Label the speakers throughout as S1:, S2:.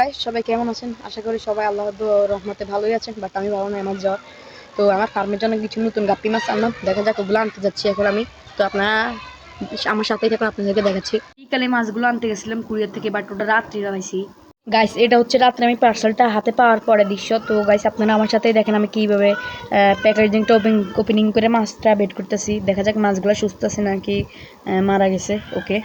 S1: Guys, সবাই কেমন আছেন? আশা করি সবাই আল্লাহর রহমতে ভালোই আছেন। বাট আমি ভালো নাই, আমার জ্বর। তো আমার ফার্মের জন্য কিছু নতুন গাপ্পি মাছ আনলাম, দেখা যাক ওগুলো আনতে যাচ্ছি এখন আমি। তো আপনারা আমার সাথেই থাকুন, আপনাদেরকে দেখাচ্ছি। বিকালে মাছগুলো আনতে গেছিলাম কুরিয়ার থেকে, বাট ওটা রাত্রি আনাইছি। গাইস, এটা হচ্ছে রাত্রে আমি পার্সেলটা হাতে পাওয়ার পরে দৃশ্য। তো গাইস, আপনারা আমার সাথেই দেখেন আমি কীভাবে প্যাকেজিংটা ওপেনিং করে মাছটা বের করতেছি। দেখা যাক মাছগুলো সুস্থ আছে নাকি মারা গেছে। ওকে,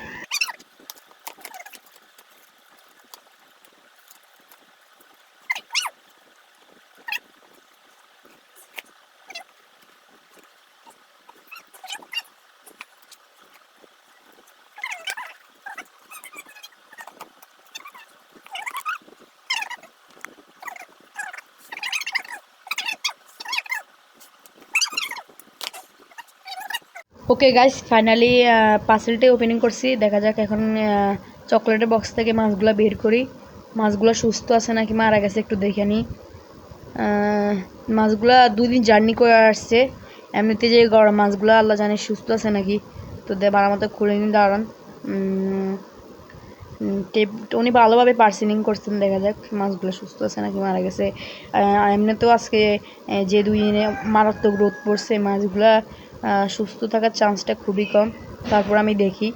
S1: ওকে গাইস, ফাইনালি পার্সেলটাই ওপেনিং করছি। দেখা যাক এখন চকলেটের বক্স থেকে মাছগুলো বের করি। মাছগুলো সুস্থ আছে নাকি মারা গেছে একটু দেখে নিই। মাছগুলা 2 দিন জার্নি করে আসছে। এমনিতে যে গরম মাছগুলো আল্লাহ জানে সুস্থ আছে নাকি। তো বাড়ার মতো খুলে নিন, দাঁড়ান। উনি ভালোভাবে পার্সেলিং করছেন, দেখা যাক মাছগুলো সুস্থ আছে নাকি মারা গেছে। এমনিতেও আজকে যে 2 দিনে মারাত্মক রোদ পড়ছে, মাছগুলা সুস্থ থাকার চান্সটা খুবই কম। তারপর আমি দেখি।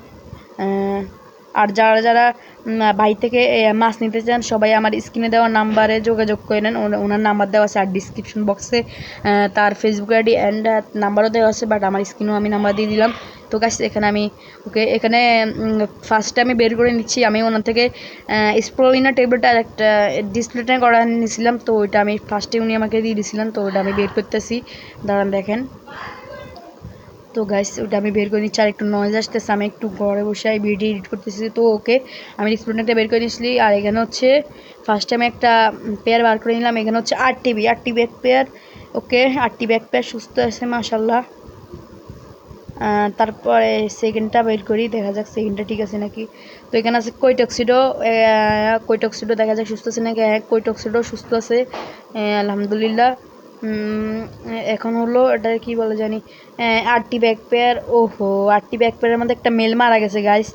S1: আর যারা যারা বাড়ি থেকে মাছ নিতে চান, সবাই আমার স্ক্রিনে দেওয়া নাম্বারে যোগাযোগ করে নেন। ওনার নাম্বার দেওয়া আছে, আর ডিসক্রিপশন বক্সে তার ফেসবুক আইডি অ্যান্ড নাম্বারও দেওয়া আছে, বাট আমার স্ক্রিনেও আমি নাম্বার দিয়ে দিলাম। তো গাইস, এখানে আমি এখানে ফার্স্টে আমি বের করে নিচ্ছি। আমি ওনার থেকে স্প্রোলিনা টেবিলটা একটা ডিসপ্লেটা করা নিয়েছিলাম, তো ওইটা আমি ফার্স্টে উনি আমাকে দিয়ে দিয়েছিলেন। তো ওটা আমি বের করতেছি, দাঁড়ান দেখেন। তো গাইস, ওটা আমি বের করে নিচ্ছি। আর একটু নয়েজ আসতেছে, আমি একটু ঘরে বসে ভিডিও এডিট করতেছি। তো ওকে, আমি ডিসপ্লেটা বের করে নিয়েছি। আর এখানে হচ্ছে ফার্স্টে আমি একটা পেয়ার বার করে নিলাম। এখানে হচ্ছে 8 টিবি এক পেয়ার। ওকে, 8 টিবি এক পেয়ার সুস্থ আছে মাশাল্লাহ। তারপরে সেকেন্ডটা বের করি, দেখা যাক সেকেন্ডটা ঠিক আছে নাকি। তো এখানে আছে কৈটক্সিডো দেখা যাক সুস্থ আছে নাকি। হ্যাঁ, কৈটক্সিডো সুস্থ আছে আলহামদুলিল্লাহ। এখন হলো এটা কি বলে জানি, 8 টিবি এক পেয়ার। ওহো, 8 টিবি এক পেয়ারের মধ্যে একটা মেল মারা গেছে গাইস।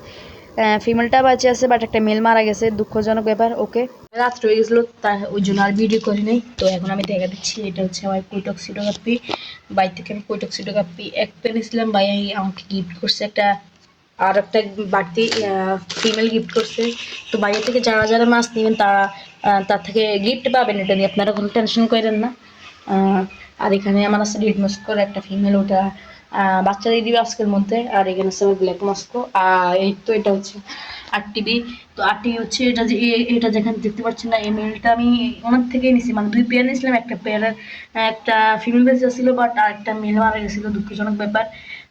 S1: ফিমেলটা বাঁচে আছে, বাট একটা মেল মারা গেছে, দুঃখজনক ব্যাপার। ওকে, রাত্র হয়ে গেছিলো, তাই ওই জন্য আর ভিডিও করি নাই। তো এখন আমি দেখা দিচ্ছি, এটা হচ্ছে আমার কৈটক্সিডো কাপ্পি। বাই থেকে আমি কৈটক্সিডো কাপ্পি এক পেয়ার নিয়েছিলাম। ভাই আমাকে গিফট করছে একটা, আর একটা বাড়তি ফিমেল গিফট করছে। তো বাইরে থেকে যারা যারা মাছ নেবেন তারা তার থেকে গিফট পাবেন, এটা নিয়ে আপনারা কোনো টেনশন করেন না। আর এখানে আমার আছে রেড মস্কোর একটা ফিমেল, ওটা বাচ্চা দিয়ে দিবে আজকের মধ্যে। আর এখানে আছে ব্ল্যাক মস্কো। আর এই তো এটা হচ্ছে 8 টিবি। তো 8 টিবি হচ্ছে এটা যে এটা যেখানে দেখতে পাচ্ছেন না, এই মেলটা আমি ওনার থেকেই নিয়েছি। মানে 2 পেয়ার নিয়েছিলাম, একটা পেয়ারের একটা ফিমেল বেঁচে ছিল, বাট আর একটা মেল মারা গেছিলো, দুঃখজনক ব্যাপার।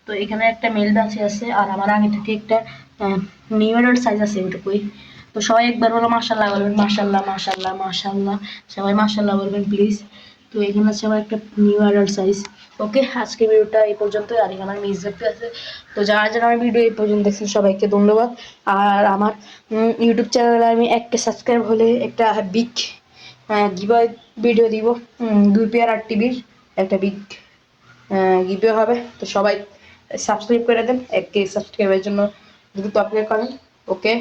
S1: তো এখানে একটা মেল বাঁচে আছে, আর আমার আগে থেকে একটা নিউ অ্যাডাল্ট সাইজ আছে, ওইটুকুই। তো সবাই একবার বলো মাশাল্লাহ বলবেন, মাশাল্লাহ মাশাল্লাহ মাশাল্লাহ, সবাই মাশাল্লাহ বলবেন প্লিজ। তো এখানে আছে আমার একটা নিউ অ্যাডাল্ট সাইজ। ওকে, আজকে ভিডিওটা এই পর্যন্ত। আর এখানে আমার মিস দেখতে আছে। তো যারা যারা আমার ভিডিও এই পর্যন্ত দেখছেন সবাইকে ধন্যবাদ। আর আমার ইউটিউব চ্যানেলে আমি 1K সাবস্ক্রাইব হলে একটা বিগ গিভওয়ে ভিডিও দিব। 2 পেয়ার 8 টিবির একটা বিগ গিভওয়ে হবে। তো সবাই সাবস্ক্রাইব করে দেন, 1K সাবস্ক্রাইবের জন্য দ্রুত অপেক্ষা করেন। ওকে।